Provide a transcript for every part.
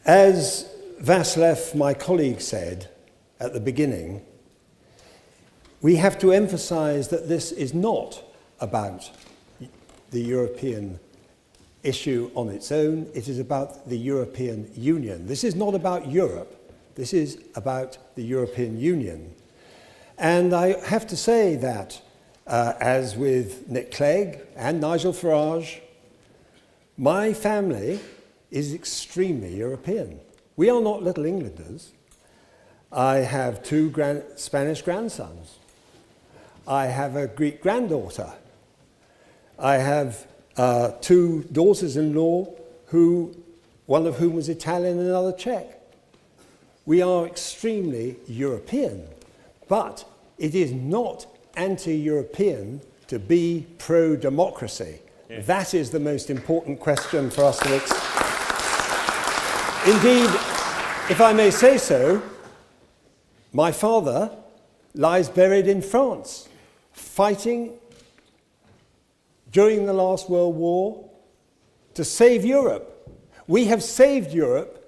As Václav, my colleague, said at the beginning, we have to emphasize that this is not about the European issue on its own. It is about the European Union. This is not about Europe. This is about the European Union. And I have to say that, as with Nick Clegg and Nigel Farage, my family is extremely European. We are not little Englanders. I have two Spanish grandsons. I have a Greek granddaughter. I have two daughters-in-law, one of whom was Italian and another Czech. We are extremely European, but it is not anti-European to be pro-democracy. Yeah. That is the most important question for us to Indeed, if I may say so, my father lies buried in France, fighting during the last World War to save Europe. We have saved Europe.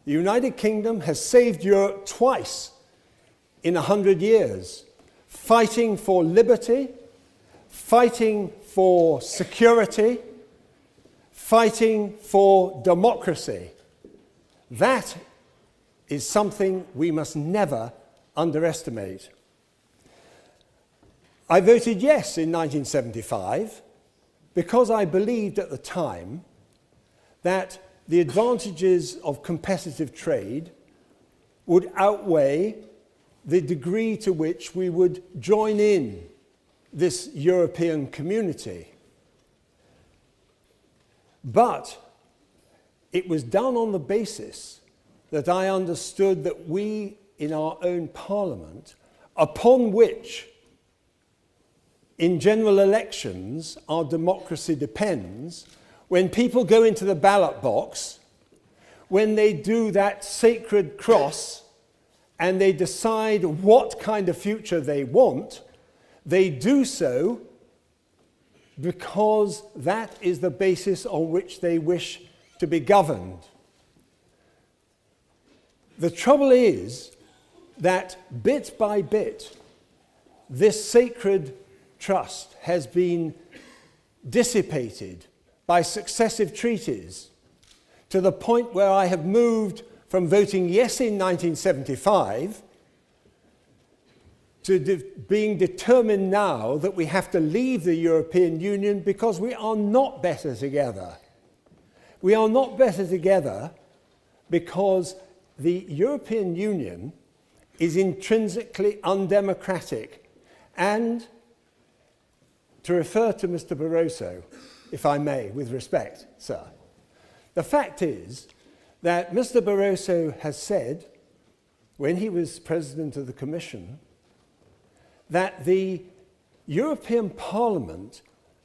The United Kingdom has saved Europe twice in 100 years, fighting for liberty, fighting for security, fighting for democracy. That is something we must never underestimate. I voted yes in 1975 because I believed at the time that the advantages of competitive trade would outweigh the degree to which we would join in this European community. But it was done on the basis that I understood that we, in our own parliament, upon which, in general elections, our democracy depends, when people go into the ballot box, when they do that sacred cross and they decide what kind of future they want, they do so because that is the basis on which they wish to be governed. The trouble is that bit by bit, this sacred trust has been dissipated by successive treaties to the point where I have moved from voting yes in 1975 to being determined now that we have to leave the European Union because we are not better together. We are not better together because the European Union is intrinsically undemocratic. And, to refer to Mr. Barroso, if I may, with respect, sir, the fact is that Mr. Barroso has said, when he was President of the Commission, that the European Parliament,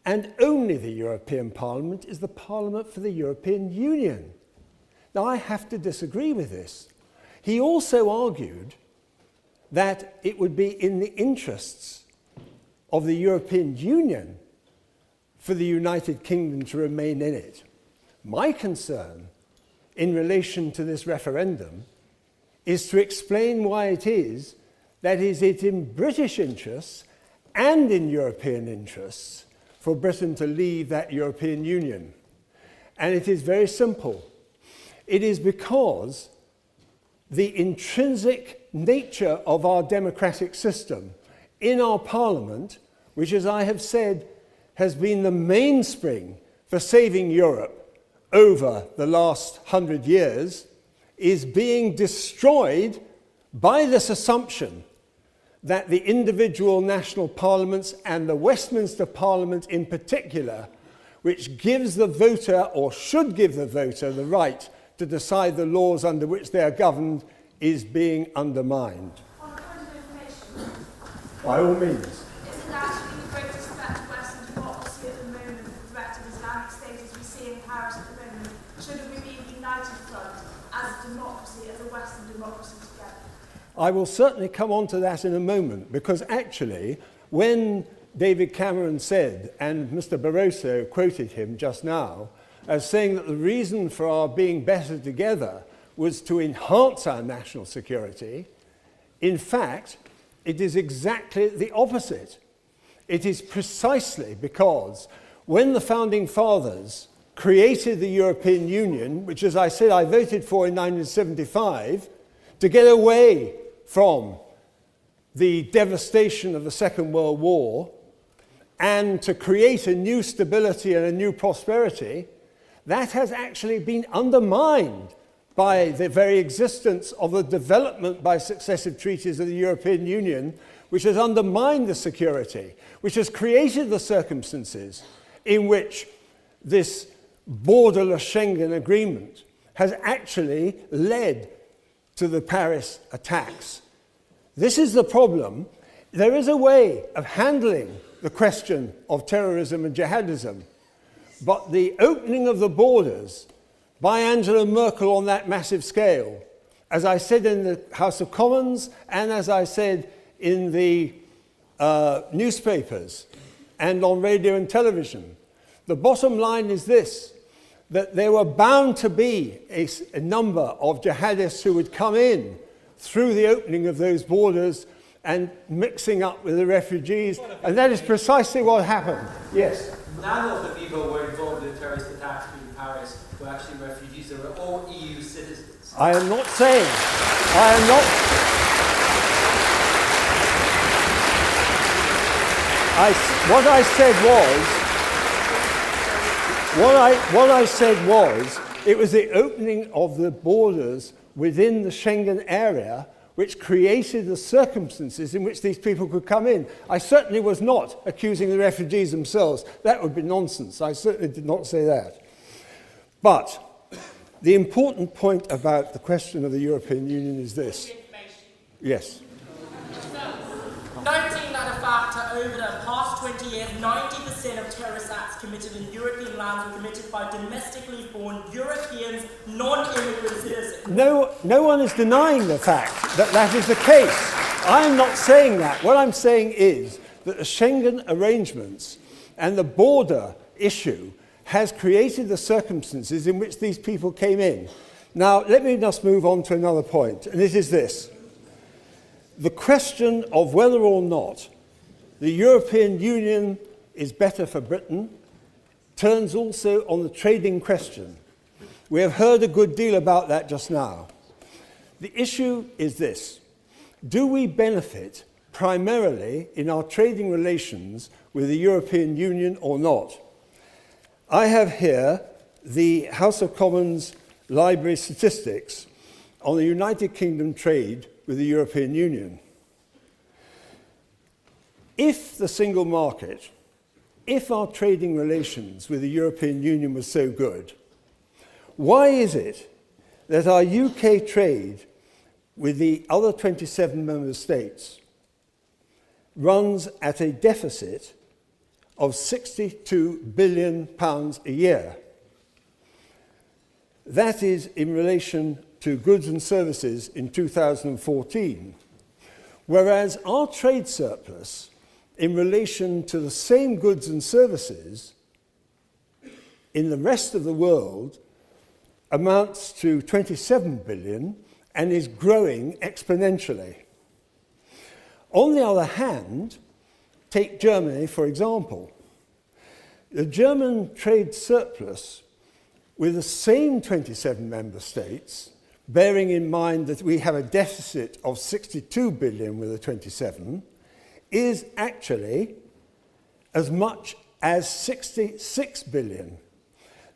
and only the European Parliament, is the Parliament for the European Union. Now, I have to disagree with this. He also argued that it would be in the interests of the European Union for the United Kingdom to remain in it. My concern in relation to this referendum is to explain why it is that is it in British interests and in European interests for Britain to leave that European Union. And it is very simple. It is because the intrinsic nature of our democratic system in our parliament, which, as I have said, has been the mainspring for saving Europe over the last 100 years, is being destroyed by this assumption that the individual national parliaments and the Westminster Parliament in particular, which gives the voter, or should give the voter, the right to decide the laws under which they are governed, is being undermined. On the point of information, by all means. Isn't actually the greatest threat to Western democracy at the moment the threat of Islamic State as we see in Paris at the moment? Shouldn't we be a united front as a democracy, as a Western democracy together? I will certainly come on to that in a moment, because actually, when David Cameron said, and Mr. Barroso quoted him just now, as saying that the reason for our being better together was to enhance our national security. In fact, it is exactly the opposite. It is precisely because when the Founding Fathers created the European Union, which, as I said, I voted for in 1975, to get away from the devastation of the Second World War and to create a new stability and a new prosperity, that has actually been undermined by the very existence of the development by successive treaties of the European Union, which has undermined the security, which has created the circumstances in which this borderless Schengen agreement has actually led to the Paris attacks. This is the problem. There is a way of handling the question of terrorism and jihadism, but the opening of the borders by Angela Merkel on that massive scale, as I said in the House of Commons and as I said in the newspapers and on radio and television, the bottom line is this, that there were bound to be a number of jihadists who would come in through the opening of those borders and mixing up with the refugees, and that is precisely what happened. Yes? None of the people who were involved in the terrorist attacks in Paris were actually refugees. They were all EU citizens. I am not saying, what I said was, it was the opening of the borders within the Schengen area which created the circumstances in which these people could come in. I certainly was not accusing the refugees themselves. That would be nonsense. I certainly did not say that. But the important point about the question of the European Union is this. Yes. Noting that a fact over the past 20 years, 90% of terrorist acts committed in European lands were committed by domestically born Europeans, non-immigrant citizens. No one is denying the fact that that is the case. I am not saying that. What I'm saying is that the Schengen arrangements and the border issue has created the circumstances in which these people came in. Now, let me just move on to another point, and it is this. The question of whether or not the European Union is better for Britain turns also on the trading question. We have heard a good deal about that just now. The issue is this. Do we benefit primarily in our trading relations with the European Union or not? I have here the House of Commons Library statistics on the United Kingdom trade with the European Union. If the single market, if our trading relations with the European Union were so good, why is it that our UK trade with the other 27 member states runs at a deficit of £62 billion a year? That is in relation to goods and services in 2014, whereas our trade surplus in relation to the same goods and services in the rest of the world amounts to 27 billion and is growing exponentially. On the other hand, take Germany, for example. The German trade surplus with the same 27 member states, bearing in mind that we have a deficit of 62 billion with the 27, is actually as much as 66 billion.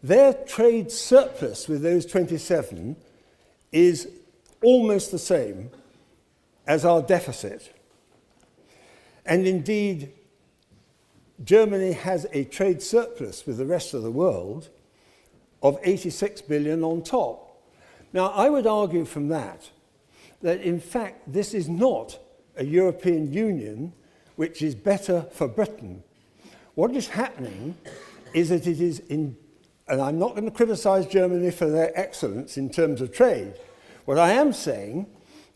Their trade surplus with those 27 is almost the same as our deficit. And indeed, Germany has a trade surplus with the rest of the world of 86 billion on top. Now, I would argue from that in fact this is not a European Union which is better for Britain. What is happening is that it is in, and I'm not going to criticize Germany for their excellence in terms of trade. What I am saying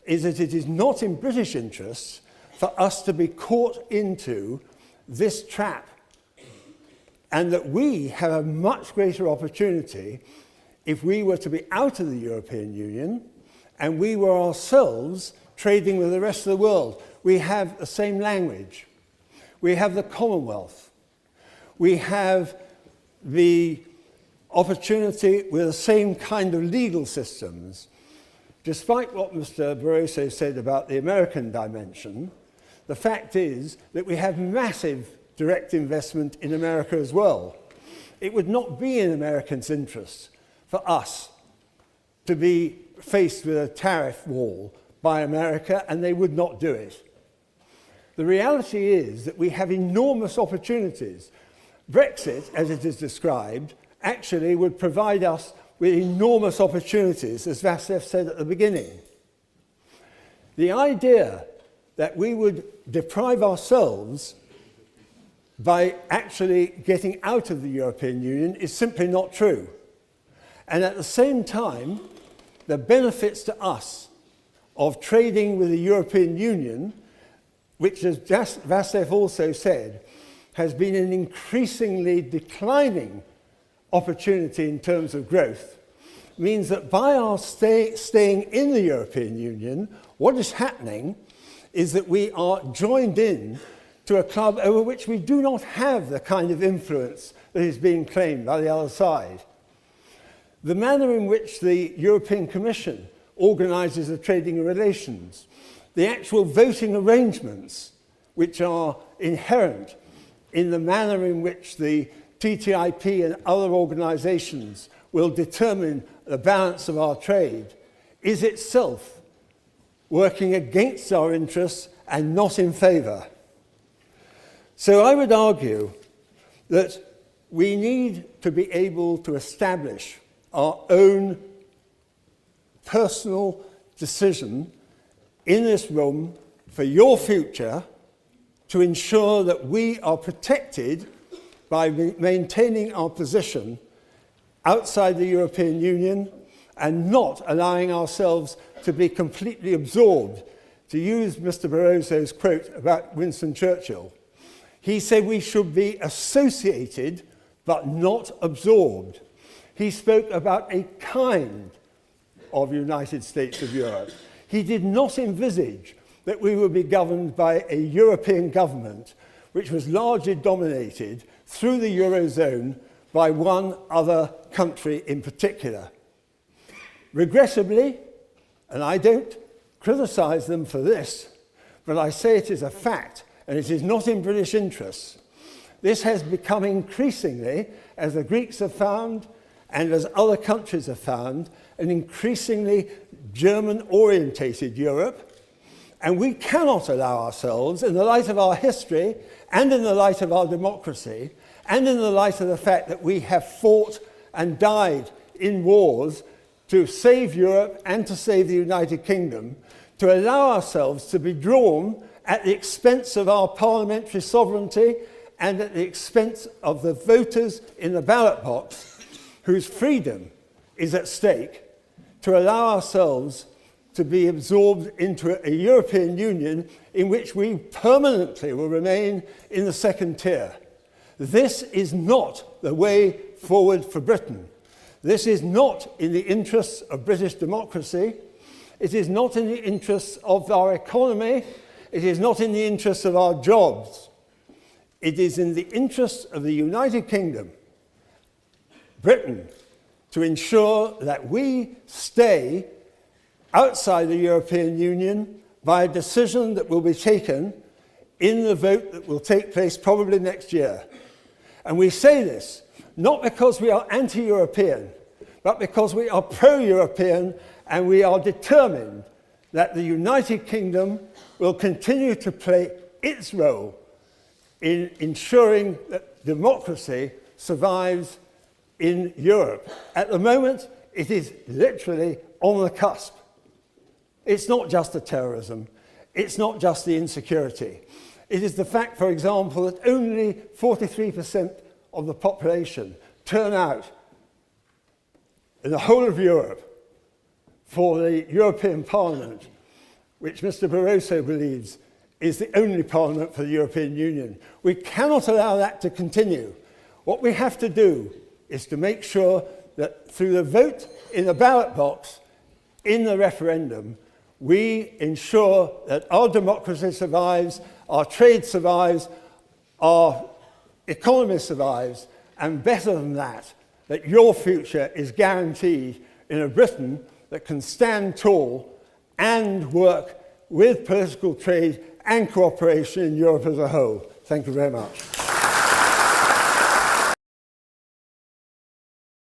is that it is not in British interests for us to be caught into this trap and that we have a much greater opportunity if we were to be out of the European Union and we were ourselves trading with the rest of the world. We have the same language. We have the Commonwealth. We have the opportunity with the same kind of legal systems. Despite what Mr. Barroso said about the American dimension, the fact is that we have massive direct investment in America as well. It would not be in Americans' interests for us to be faced with a tariff wall by America, and they would not do it. The reality is that we have enormous opportunities. Brexit, as it is described, actually would provide us with enormous opportunities, as Václav said at the beginning. The idea that we would deprive ourselves by actually getting out of the European Union is simply not true. And at the same time, the benefits to us of trading with the European Union, which, as Václav also said, has been an increasingly declining opportunity in terms of growth, means that by our staying in the European Union, what is happening is that we are joined in to a club over which we do not have the kind of influence that is being claimed by the other side. The manner in which the European Commission organises the trading relations, the actual voting arrangements which are inherent in the manner in which the TTIP and other organisations will determine the balance of our trade, is itself working against our interests and not in favour. So I would argue that we need to be able to establish our own personal decision in this room for your future to ensure that we are protected by maintaining our position outside the European Union and not allowing ourselves to be completely absorbed. To use Mr. Barroso's quote about Winston Churchill, he said we should be associated but not absorbed. He spoke about a kind of United States of Europe. He did not envisage that we would be governed by a European government which was largely dominated through the Eurozone by one other country in particular. Regrettably, and I don't criticise them for this, but I say it is a fact, and it is not in British interests. This has become increasingly, as the Greeks have found, and as other countries have found, an increasingly German-orientated Europe, and we cannot allow ourselves, in the light of our history, and in the light of our democracy, and in the light of the fact that we have fought and died in wars to save Europe and to save the United Kingdom, to allow ourselves to be drawn at the expense of our parliamentary sovereignty and at the expense of the voters in the ballot box whose freedom is at stake, to allow ourselves to be absorbed into a European Union in which we permanently will remain in the second tier. This is not the way forward for Britain. This is not in the interests of British democracy. It is not in the interests of our economy. It is not in the interests of our jobs. It is in the interests of the United Kingdom, Britain, to ensure that we stay outside the European Union by a decision that will be taken in the vote that will take place probably next year. And we say this not because we are anti-European, but because we are pro-European and we are determined that the United Kingdom will continue to play its role in ensuring that democracy survives in Europe. At the moment, it is literally on the cusp. It's not just the terrorism. It's not just the insecurity. It is the fact, for example, that only 43% of the population turn out in the whole of Europe for the European Parliament, which Mr. Barroso believes is the only parliament for the European Union. We cannot allow that to continue. What we have to do is to make sure that through the vote in the ballot box, in the referendum, we ensure that our democracy survives, our trade survives, our economy survives, and better than that, that your future is guaranteed in a Britain that can stand tall and work with political trade and cooperation in Europe as a whole. Thank you very much.